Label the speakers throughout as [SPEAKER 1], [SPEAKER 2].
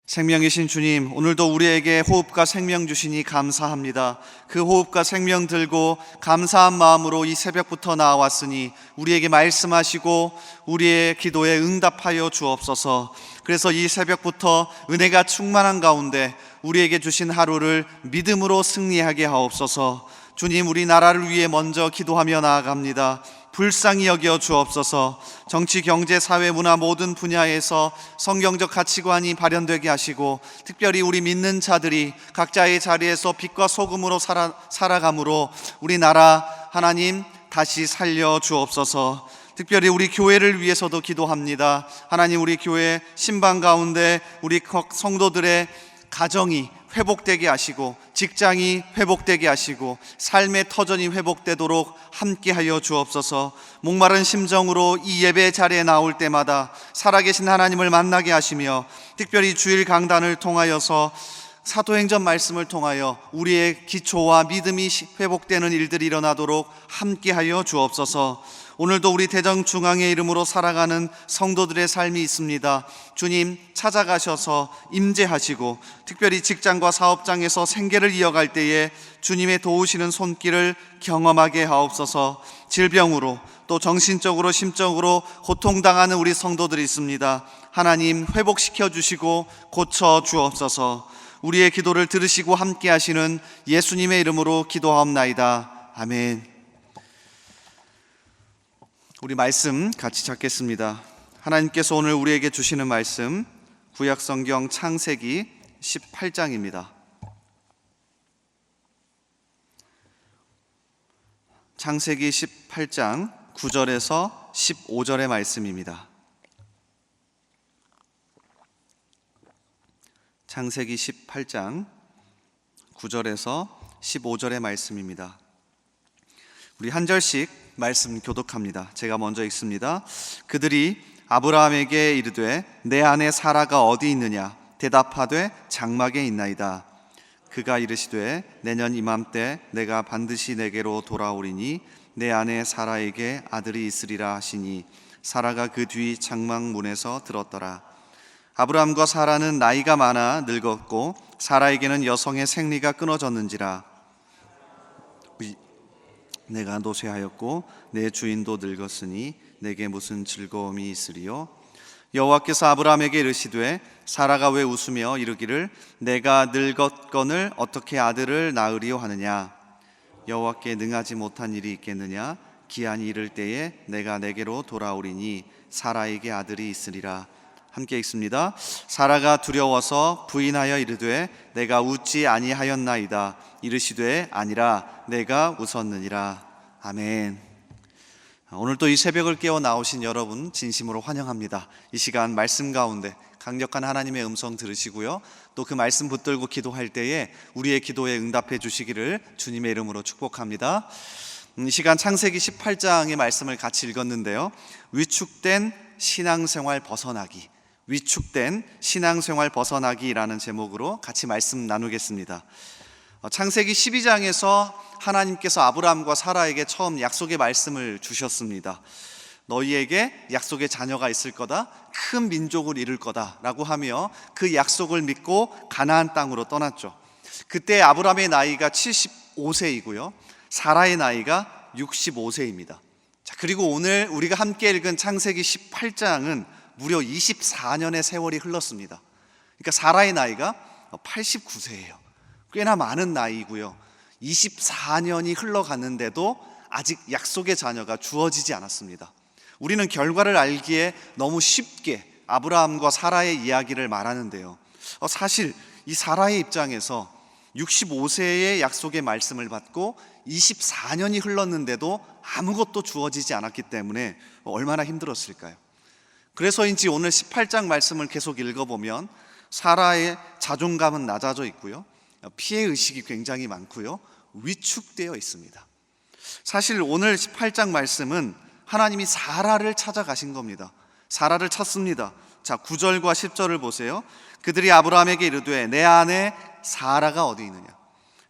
[SPEAKER 1] 생명이신 주님, 오늘도 우리에게 호흡과 생명 주시니 감사합니다. 그 호흡과 생명 들고 감사한 마음으로 이 새벽부터 나왔으니 우리에게 말씀하시고 우리의 기도에 응답하여 주옵소서. 그래서 이 새벽부터 은혜가 충만한 가운데 우리에게 주신 하루를 믿음으로 승리하게 하옵소서. 주님, 우리나라를 위해 먼저 기도하며 나아갑니다. 불쌍히 여겨 주옵소서. 정치, 경제, 사회, 문화 모든 분야에서 성경적 가치관이 발현되게 하시고, 특별히 우리 믿는 자들이 각자의 자리에서 빛과 소금으로 살아감으로 우리나라 하나님 다시 살려 주옵소서. 특별히 우리 교회를 위해서도 기도합니다. 하나님, 우리 교회 신방 가운데 우리 성도들의 가정이 회복되게 하시고, 직장이 회복되게 하시고, 삶의 터전이 회복되도록 함께하여 주옵소서. 목마른 심정으로 이 예배 자리에 나올 때마다 살아계신 하나님을 만나게 하시며, 특별히 주일 강단을 통하여서 사도행전 말씀을 통하여 우리의 기초와 믿음이 회복되는 일들이 일어나도록 함께하여 주옵소서. 오늘도 우리 대전중앙의 이름으로 살아가는 성도들의 삶이 있습니다. 주님, 찾아가셔서 임재하시고, 특별히 직장과 사업장에서 생계를 이어갈 때에 주님의 도우시는 손길을 경험하게 하옵소서. 질병으로 또 정신적으로 심적으로 고통당하는 우리 성도들이 있습니다. 하나님, 회복시켜 주시고 고쳐 주옵소서. 우리의 기도를 들으시고 함께 하시는 예수님의 이름으로 기도하옵나이다. 아멘. 우리 말씀 같이 찾겠습니다. 하나님께서 오늘 우리에게 주시는 말씀, 구약성경 창세기 18장입니다. 창세기 18장 9절에서 15절의 말씀입니다. 창세기 18장 9절에서 15절의 말씀입니다. 우리 한 절씩 말씀 교독합니다. 제가 먼저 읽습니다. 그들이 아브라함에게 이르되 내 아내 사라가 어디 있느냐? 대답하되 장막에 있나이다. 그가 이르시되 내년 이맘때 내가 반드시 내게로 돌아오리니 내 아내 사라에게 아들이 있으리라 하시니 사라가 그 뒤 장막 문에서 들었더라. 아브라함과 사라는 나이가 많아 늙었고 사라에게는 여성의 생리가 끊어졌는지라. 내가 노쇠하였고 내 주인도 늙었으니 내게 무슨 즐거움이 있으리요? 여호와께서 아브라함에게 이르시되 사라가 왜 웃으며 이르기를 내가 늙었거늘 어떻게 아들을 낳으리요 하느냐? 여호와께 능하지 못한 일이 있겠느냐? 기한이 이를 때에 내가 내게로 돌아오리니 사라에게 아들이 있으리라. 함께 읽습니다. 사라가 두려워서 부인하여 이르되 내가 웃지 아니하였나이다. 이르시되 아니라 내가 웃었느니라. 아멘. 오늘 또 이 새벽을 깨워 나오신 여러분 진심으로 환영합니다. 이 시간 말씀 가운데 강력한 하나님의 음성 들으시고요, 또 그 말씀 붙들고 기도할 때에 우리의 기도에 응답해 주시기를 주님의 이름으로 축복합니다. 이 시간 창세기 18장의 말씀을 같이 읽었는데요, 위축된 신앙생활 벗어나기, 위축된 신앙생활 벗어나기라는 제목으로 같이 말씀 나누겠습니다. 창세기 12장에서 하나님께서 아브라함과 사라에게 처음 약속의 말씀을 주셨습니다. 너희에게 약속의 자녀가 있을 거다, 큰 민족을 이룰 거다 라고 하며 그 약속을 믿고 가나안 땅으로 떠났죠. 그때 아브라함의 나이가 75세이고요 사라의 나이가 65세입니다 그리고 오늘 우리가 함께 읽은 창세기 18장은 무려 24년의 세월이 흘렀습니다. 그러니까 사라의 나이가 89세예요 꽤나 많은 나이고요 24년이 흘러갔는데도 아직 약속의 자녀가 주어지지 않았습니다. 우리는 결과를 알기에 너무 쉽게 아브라함과 사라의 이야기를 말하는데요, 사실 이 사라의 입장에서 65세의 약속의 말씀을 받고 24년이 흘렀는데도 아무것도 주어지지 않았기 때문에 얼마나 힘들었을까요? 그래서인지 오늘 18장 말씀을 계속 읽어보면 사라의 자존감은 낮아져 있고요, 피해의식이 굉장히 많고요, 위축되어 있습니다. 사실 오늘 18장 말씀은 하나님이 사라를 찾아가신 겁니다. 사라를 찾습니다. 자, 9절과 10절을 보세요. 그들이 아브라함에게 이르되 내 아내 사라가 어디 있느냐?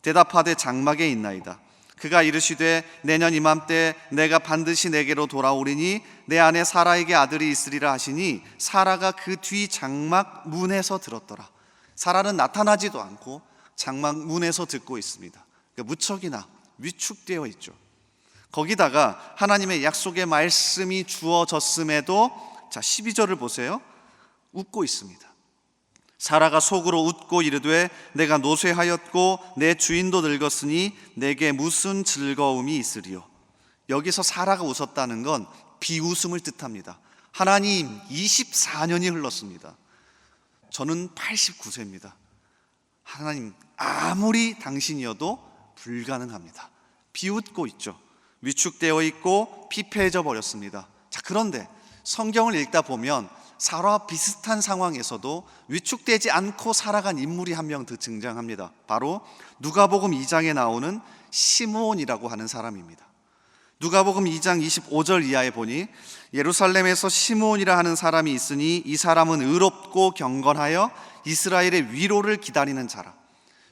[SPEAKER 1] 대답하되 장막에 있나이다. 그가 이르시되 내년 이맘때 내가 반드시 내게로 돌아오리니 내 아내 사라에게 아들이 있으리라 하시니 사라가 그 뒤 장막 문에서 들었더라. 사라는 나타나지도 않고 장막문에서 듣고 있습니다. 그러니까 무척이나 위축되어 있죠. 거기다가 하나님의 약속의 말씀이 주어졌음에도 12절을 보세요. 웃고 있습니다. 사라가 속으로 웃고 이르되 내가 노쇠하였고 내 주인도 늙었으니 내게 무슨 즐거움이 있으리요. 여기서 사라가 웃었다는 건 비웃음을 뜻합니다. 하나님, 24년이 흘렀습니다. 저는 89세입니다. 하나님, 아무리 당신이어도 불가능합니다. 비웃고 있죠. 위축되어 있고 피폐해져 버렸습니다. 그런데 성경을 읽다 보면 사라와 비슷한 상황에서도 위축되지 않고 살아간 인물이 한 명 더 등장합니다. 바로 누가복음 2장에 나오는 시므온이라고 하는 사람입니다. 누가복음 2장 25절 이하에 보니 예루살렘에서 시므온이라 하는 사람이 있으니 이 사람은 의롭고 경건하여 이스라엘의 위로를 기다리는 자라.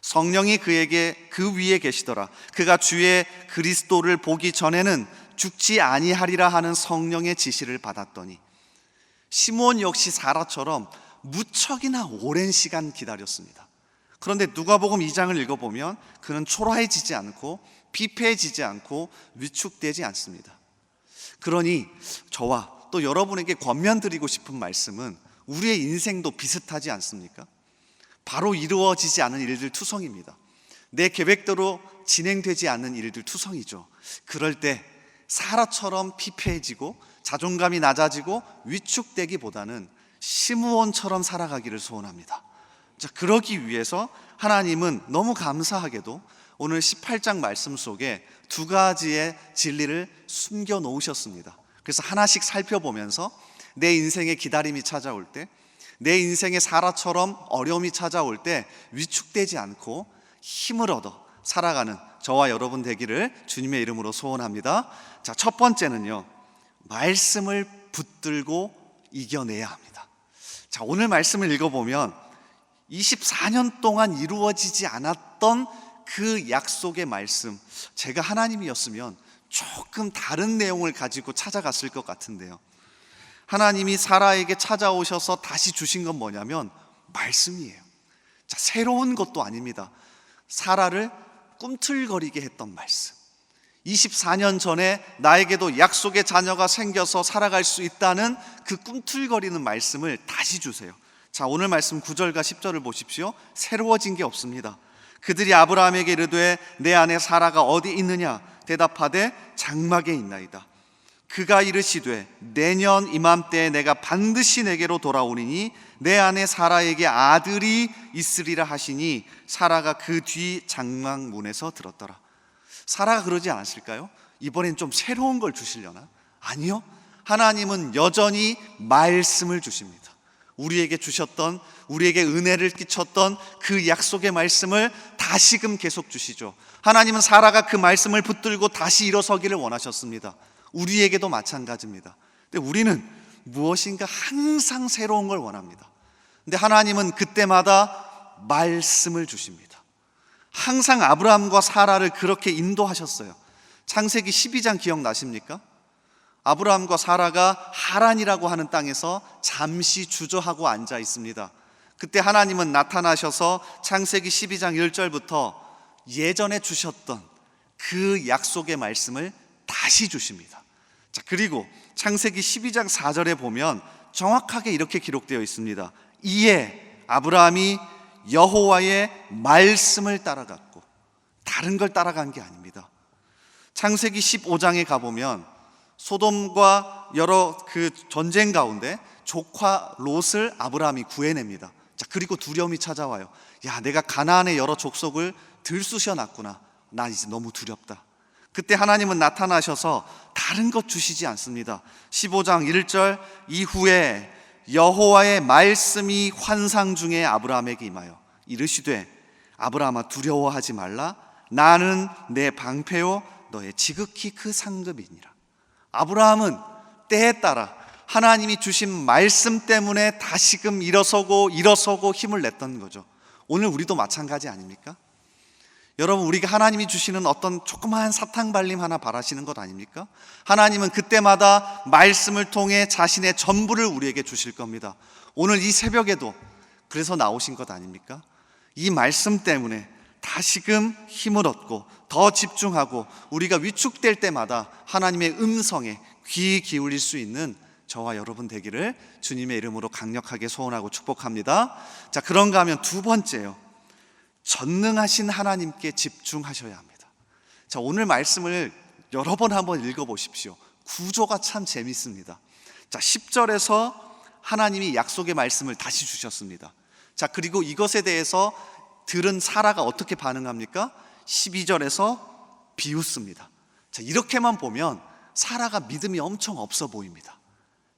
[SPEAKER 1] 성령이 그 위에 계시더라. 그가 주의 그리스도를 보기 전에는 죽지 아니하리라 하는 성령의 지시를 받았더니, 시므온 역시 사라처럼 무척이나 오랜 시간 기다렸습니다. 그런데 누가복음 2장을 읽어보면 그는 초라해지지 않고 피폐해지지 않고 위축되지 않습니다. 그러니 저와 또 여러분에게 권면드리고 싶은 말씀은 우리의 인생도 비슷하지 않습니까? 바로 이루어지지 않은 일들 투성입니다. 내 계획대로 진행되지 않는 일들 투성이죠. 그럴 때 사라처럼 피폐해지고 자존감이 낮아지고 위축되기보다는 시므온처럼 살아가기를 소원합니다. 그러기 위해서 하나님은 너무 감사하게도 오늘 18장 말씀 속에 두 가지의 진리를 숨겨 놓으셨습니다. 그래서 하나씩 살펴보면서 내 인생에 기다림이 찾아올 때, 내 인생에 사라처럼 어려움이 찾아올 때 위축되지 않고 힘을 얻어 살아가는 저와 여러분 되기를 주님의 이름으로 소원합니다. 첫 번째는요, 말씀을 붙들고 이겨내야 합니다. 오늘 말씀을 읽어보면 24년 동안 이루어지지 않았던 그 약속의 말씀, 제가 하나님이었으면 조금 다른 내용을 가지고 찾아갔을 것 같은데요. 하나님이 사라에게 찾아오셔서 다시 주신 건 뭐냐면 말씀이에요. 새로운 것도 아닙니다. 사라를 꿈틀거리게 했던 말씀. 24년 전에 나에게도 약속의 자녀가 생겨서 살아갈 수 있다는 그 꿈틀거리는 말씀을 다시 주세요. 오늘 말씀 9절과 10절을 보십시오. 새로워진 게 없습니다. 그들이 아브라함에게 이르되 내 아내 사라가 어디 있느냐? 대답하되 장막에 있나이다. 그가 이르시되 내년 이맘때에 내가 반드시 내게로 돌아오리니 내 아내 사라에게 아들이 있으리라 하시니 사라가 그 뒤 장막 문에서 들었더라. 사라가 그러지 않았을까요? 이번엔 좀 새로운 걸 주시려나? 아니요. 하나님은 여전히 말씀을 주십니다. 우리에게 주셨던, 우리에게 은혜를 끼쳤던 그 약속의 말씀을 다시금 계속 주시죠. 하나님은 사라가 그 말씀을 붙들고 다시 일어서기를 원하셨습니다. 우리에게도 마찬가지입니다. 근데 우리는 무엇인가 항상 새로운 걸 원합니다. 근데 하나님은 그때마다 말씀을 주십니다. 항상 아브라함과 사라를 그렇게 인도하셨어요. 창세기 12장 기억나십니까? 아브라함과 사라가 하란이라고 하는 땅에서 잠시 주저하고 앉아 있습니다. 그때 하나님은 나타나셔서 창세기 12장 1절부터 예전에 주셨던 그 약속의 말씀을 다시 주십니다. 그리고 창세기 12장 4절에 보면 정확하게 이렇게 기록되어 있습니다. 이에 아브라함이 여호와의 말씀을 따라갔고, 다른 걸 따라간 게 아닙니다. 창세기 15장에 가보면 소돔과 여러 그 전쟁 가운데 조카 롯을 아브라함이 구해냅니다. 그리고 두려움이 찾아와요. 야, 내가 가나안의 여러 족속을 들쑤셔놨구나. 나 이제 너무 두렵다. 그때 하나님은 나타나셔서 다른 것 주시지 않습니다. 15장 1절 이후에 여호와의 말씀이 환상 중에 아브라함에게 임하여 이르시되 아브라함아 두려워하지 말라. 나는 내 방패요 너의 지극히 그 상급이니라. 아브라함은 때에 따라 하나님이 주신 말씀 때문에 다시금 일어서고 힘을 냈던 거죠. 오늘 우리도 마찬가지 아닙니까? 여러분, 우리가 하나님이 주시는 어떤 조그마한 사탕발림 하나 바라시는 것 아닙니까? 하나님은 그때마다 말씀을 통해 자신의 전부를 우리에게 주실 겁니다. 오늘 이 새벽에도 그래서 나오신 것 아닙니까? 이 말씀 때문에 다시금 힘을 얻고 더 집중하고 우리가 위축될 때마다 하나님의 음성에 귀 기울일 수 있는 저와 여러분 되기를 주님의 이름으로 강력하게 소원하고 축복합니다. 자, 그런가 하면 두 번째요, 전능하신 하나님께 집중하셔야 합니다. 자, 오늘 말씀을 여러 번 한번 읽어보십시오. 구조가 참 재밌습니다. 자, 10절에서 하나님이 약속의 말씀을 다시 주셨습니다. 자, 그리고 이것에 대해서 들은 사라가 어떻게 반응합니까? 12절에서 비웃습니다. 자, 이렇게만 보면 사라가 믿음이 엄청 없어 보입니다.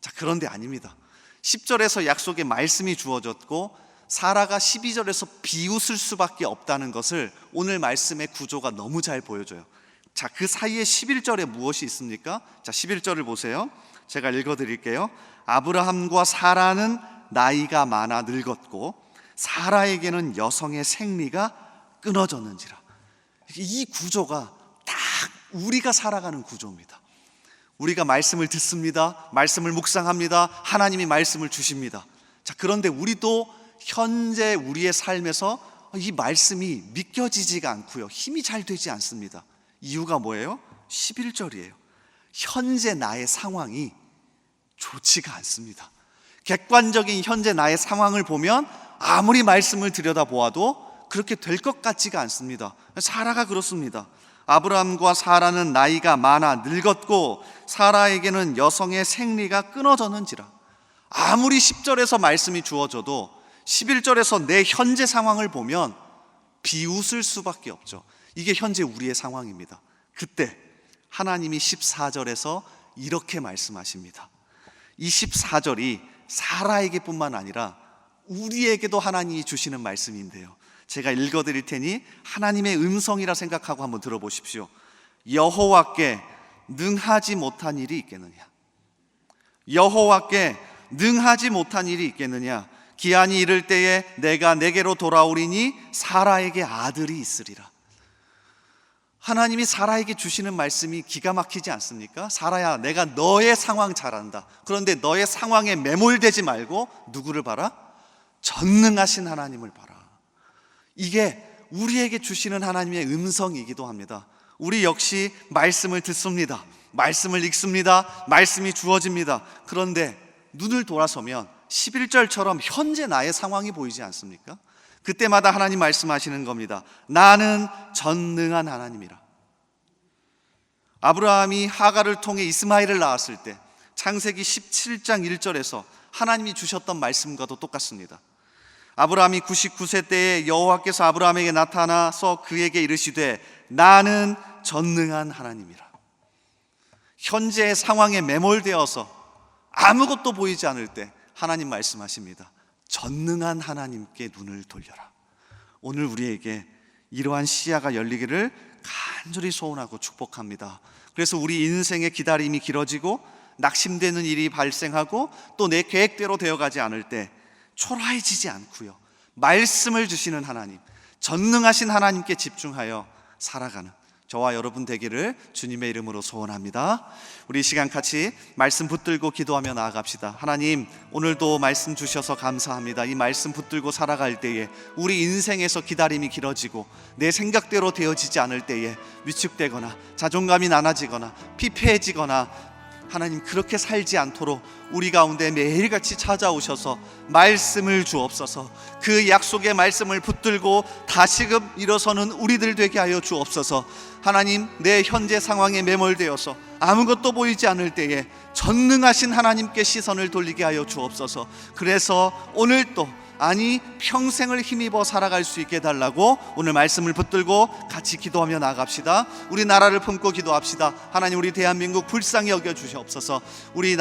[SPEAKER 1] 자, 그런데 아닙니다. 10절에서 약속의 말씀이 주어졌고 사라가 12절에서 비웃을 수밖에 없다는 것을 오늘 말씀의 구조가 너무 잘 보여줘요. 자, 그 사이에 11절에 무엇이 있습니까? 자, 11절을 보세요. 제가 읽어드릴게요. 아브라함과 사라는 나이가 많아 늙었고 사라에게는 여성의 생리가 끊어졌는지라. 이 구조가 딱 우리가 살아가는 구조입니다. 우리가 말씀을 듣습니다. 말씀을 묵상합니다. 하나님이 말씀을 주십니다. 자, 그런데 우리도 현재 우리의 삶에서 이 말씀이 믿겨지지가 않고요, 힘이 잘 되지 않습니다. 이유가 뭐예요? 11절이에요. 현재 나의 상황이 좋지가 않습니다. 객관적인 현재 나의 상황을 보면 아무리 말씀을 들여다보아도 그렇게 될 것 같지가 않습니다. 사라가 그렇습니다. 아브라함과 사라는 나이가 많아 늙었고 사라에게는 여성의 생리가 끊어졌는지라. 아무리 10절에서 말씀이 주어져도 11절에서 내 현재 상황을 보면 비웃을 수밖에 없죠. 이게 현재 우리의 상황입니다. 그때 하나님이 14절에서 이렇게 말씀하십니다. 이 14절이 사라에게 뿐만 아니라 우리에게도 하나님이 주시는 말씀인데요, 제가 읽어드릴 테니 하나님의 음성이라 생각하고 한번 들어보십시오. 여호와께 능하지 못한 일이 있겠느냐? 여호와께 능하지 못한 일이 있겠느냐? 기한이 이를 때에 내가 내게로 돌아오리니 사라에게 아들이 있으리라. 하나님이 사라에게 주시는 말씀이 기가 막히지 않습니까? 사라야, 내가 너의 상황 잘 안다. 그런데 너의 상황에 매몰되지 말고 누구를 봐라? 전능하신 하나님을 봐라. 이게 우리에게 주시는 하나님의 음성이기도 합니다. 우리 역시 말씀을 듣습니다. 말씀을 읽습니다. 말씀이 주어집니다. 그런데 눈을 돌아서면 11절처럼 현재 나의 상황이 보이지 않습니까? 그때마다 하나님 말씀하시는 겁니다. 나는 전능한 하나님이라. 아브라함이 하갈을 통해 이스마엘을 낳았을 때 창세기 17장 1절에서 하나님이 주셨던 말씀과도 똑같습니다. 아브라함이 99세 때에 여호와께서 아브라함에게 나타나서 그에게 이르시되 나는 전능한 하나님이라. 현재의 상황에 매몰되어서 아무것도 보이지 않을 때 하나님 말씀하십니다. 전능한 하나님께 눈을 돌려라. 오늘 우리에게 이러한 시야가 열리기를 간절히 소원하고 축복합니다. 그래서 우리 인생의 기다림이 길어지고 낙심되는 일이 발생하고 또 내 계획대로 되어가지 않을 때 초라해지지 않고요, 말씀을 주시는 하나님, 전능하신 하나님께 집중하여 살아가는 저와 여러분 되기를 주님의 이름으로 소원합니다. 우리 이 시간 같이 말씀 붙들고 기도하며 나아갑시다. 하나님, 오늘도 말씀 주셔서 감사합니다. 이 말씀 붙들고 살아갈 때에 우리 인생에서 기다림이 길어지고 내 생각대로 되어지지 않을 때에 위축되거나 자존감이 낮아지거나 피폐해지거나 하나님, 그렇게 살지 않도록 우리 가운데 매일같이 찾아오셔서 말씀을 주옵소서. 그 약속의 말씀을 붙들고 다시금 일어서는 우리들 되게 하여 주옵소서. 하나님, 내 현재 상황에 매몰되어서 아무것도 보이지 않을 때에 전능하신 하나님께 시선을 돌리게 하여 주옵소서. 그래서 오늘 또 아니 평생을 힘입어 살아갈 수 있게 해달라고 오늘 말씀을 붙들고 같이 기도하며 나아갑시다. 우리 나라를 품고 기도합시다. 하나님, 우리 대한민국 불쌍히 여겨 주시옵소서. 우리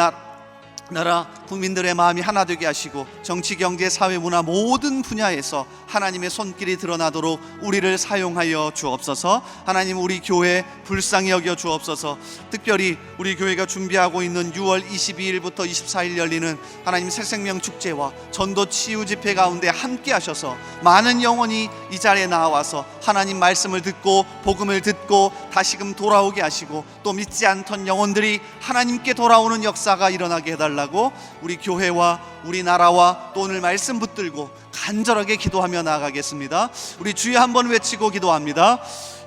[SPEAKER 1] 나라 국민들의 마음이 하나 되게 하시고 정치, 경제, 사회, 문화 모든 분야에서 하나님의 손길이 드러나도록 우리를 사용하여 주옵소서. 하나님, 우리 교회 불쌍히 여겨 주옵소서. 특별히 우리 교회가 준비하고 있는 6월 22일부터 24일 열리는 하나님 새생명 축제와 전도 치유 집회 가운데 함께 하셔서 많은 영혼이 이 자리에 나와서 하나님 말씀을 듣고 복음을 듣고 다시금 돌아오게 하시고 또 믿지 않던 영혼들이 하나님께 돌아오는 역사가 일어나게 해달라고 해달라고 우리 교회와 우리 나라와 또 오늘 말씀 붙들고 간절하게 기도하며 나아가겠습니다. 우리 주여 한번 외치고 기도합니다.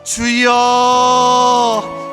[SPEAKER 1] 주여.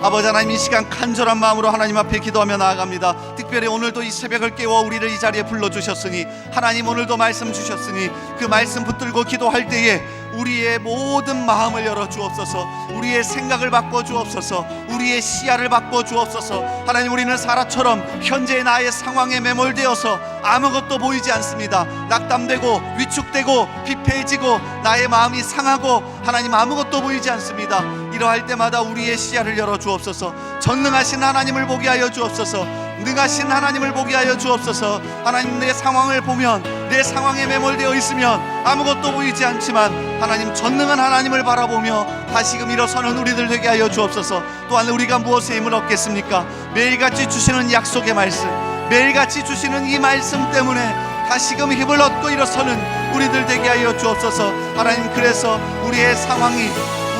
[SPEAKER 1] 아버지 하나님, 이 시간 간절한 마음으로 하나님 앞에 기도하며 나아갑니다. 특별히 오늘도 이 새벽을 깨워 우리를 이 자리에 불러주셨으니, 하나님 오늘도 말씀 주셨으니 그 말씀 붙들고 기도할 때에 우리의 모든 마음을 열어 주옵소서. 우리의 생각을 바꿔 주옵소서. 우리의 시야를 바꿔 주옵소서. 하나님, 우리는 사라처럼 현재의 나의 상황에 매몰되어서 아무것도 보이지 않습니다. 낙담되고 위축되고 피폐해지고 나의 마음이 상하고 하나님 아무것도 보이지 않습니다. 이러할 때마다 우리의 시야를 열어 주옵소서. 전능하신 하나님을 보게 하여 주옵소서. 능하신 하나님을 보게 하여 주옵소서. 하나님, 내 상황을 보면, 내 상황에 매몰되어 있으면 아무것도 보이지 않지만 하나님 전능한 하나님을 바라보며 다시금 일어서는 우리들 되게 하여 주옵소서. 또한 우리가 무엇에 힘을 얻겠습니까? 매일같이 주시는 약속의 말씀, 매일같이 주시는 이 말씀 때문에 다시금 힘을 얻고 일어서는 우리들 되게 하여 주옵소서. 하나님, 그래서 우리의 상황이,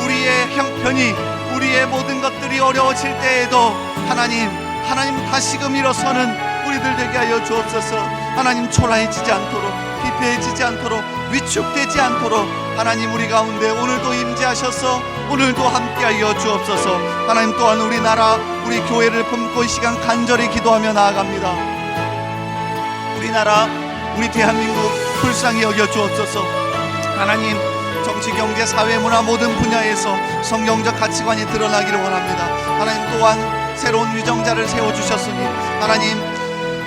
[SPEAKER 1] 우리의 형편이, 우리의 모든 것들이 어려워질 때에도 하나님 다시금 일어서는 우리들 되게 하여 주옵소서. 하나님, 초라해지지 않도록, 피폐해지지 않도록, 위축되지 않도록 하나님 우리 가운데 오늘도 임재하셔서 오늘도 함께하여 주옵소서. 하나님, 또한 우리 나라, 우리 교회를 품고 이 시간 간절히 기도하며 나아갑니다. 우리나라, 우리 대한민국 불쌍히 여겨 주옵소서. 하나님, 정치, 경제, 사회, 문화 모든 분야에서 성경적 가치관이 드러나기를 원합니다. 하나님, 또한 새로운 위정자를 세워주셨으니 하나님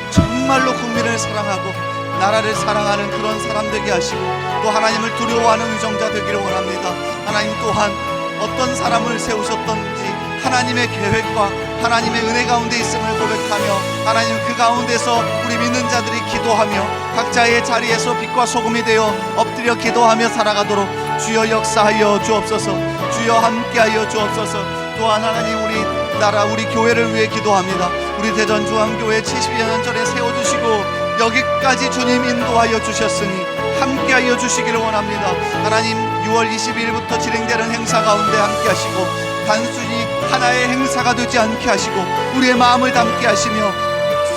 [SPEAKER 1] 정말로 국민을 사랑하고 나라를 사랑하는 그런 사람 되게 하시고 또 하나님을 두려워하는 위정자 되기를 원합니다. 하나님, 또한 어떤 사람을 세우셨던지 하나님의 계획과 하나님의 은혜 가운데 있음을 고백하며 하나님 그 가운데서 우리 믿는 자들이 기도하며 각자의 자리에서 빛과 소금이 되어 엎드려 기도하며 살아가도록 주여 역사하여 주옵소서. 주여 함께하여 주옵소서. 또한 하나님, 우리 나라, 우리 교회를 위해 기도합니다. 우리 대전중앙교회 70여 년 전에 세워주시고 여기까지 주님 인도하여 주셨으니 함께하여 주시기를 원합니다. 하나님, 6월 22일부터 진행되는 행사 가운데 함께하시고 단순히 하나의 행사가 되지 않게 하시고 우리의 마음을 담게 하시며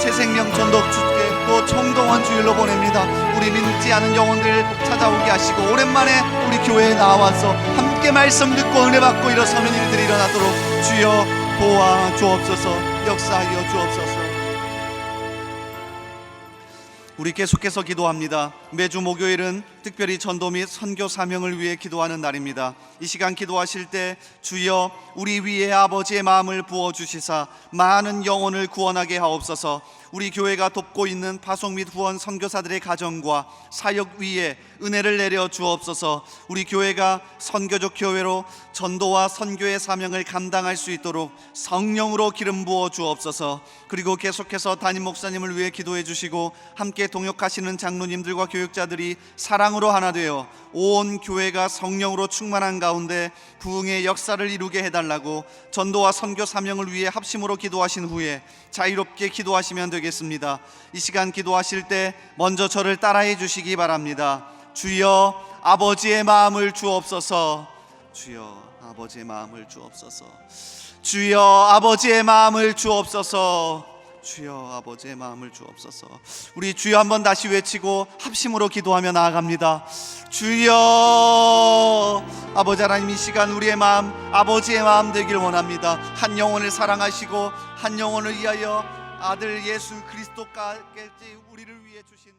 [SPEAKER 1] 새생명 전도 주께 또 총동원 주일로 보냅니다. 우리 믿지 않은 영혼들 찾아오게 하시고 오랜만에 우리 교회에 나와서 함께 말씀 듣고 은혜 받고 일어서는 일들이 일어나도록 주여 도와 주옵소서. 역사하여 주옵소서. 우리 계속해서 기도합니다. 매주 목요일은 특별히 전도 및 선교 사명을 위해 기도하는 날입니다. 이 시간 기도하실 때 주여 우리 위에 아버지의 마음을 부어주시사 많은 영혼을 구원하게 하옵소서. 우리 교회가 돕고 있는 파송 및 후원 선교사들의 가정과 사역 위에 은혜를 내려 주옵소서. 우리 교회가 선교적 교회로 전도와 선교의 사명을 감당할 수 있도록 성령으로 기름 부어 주옵소서. 그리고 계속해서 담임 목사님을 위해 기도해 주시고 함께 동역하시는 장로님들과 교육자들이 사랑으로 하나 되어 온 교회가 성령으로 충만한 가운데 부흥의 역사를 이루게 해달라고 전도와 선교 사명을 위해 합심으로 기도하신 후에 자유롭게 기도하시면 되겠습니다. 이 시간 기도하실 때 먼저 저를 따라해 주시기 바랍니다. 주여 아버지의 마음을 주옵소서. 주여 아버지의 마음을 주옵소서. 주여 아버지의 마음을 주옵소서. 주여 아버지의 마음을 주옵소서. 우리 주여 한번 다시 외치고 합심으로 기도하며 나아갑니다. 주여. 아버지 하나님, 이 시간 우리의 마음 아버지의 마음 되길 원합니다. 한 영혼을 사랑하시고 한 영혼을 위하여 아들 예수 그리스도까지 우리를 위해 주신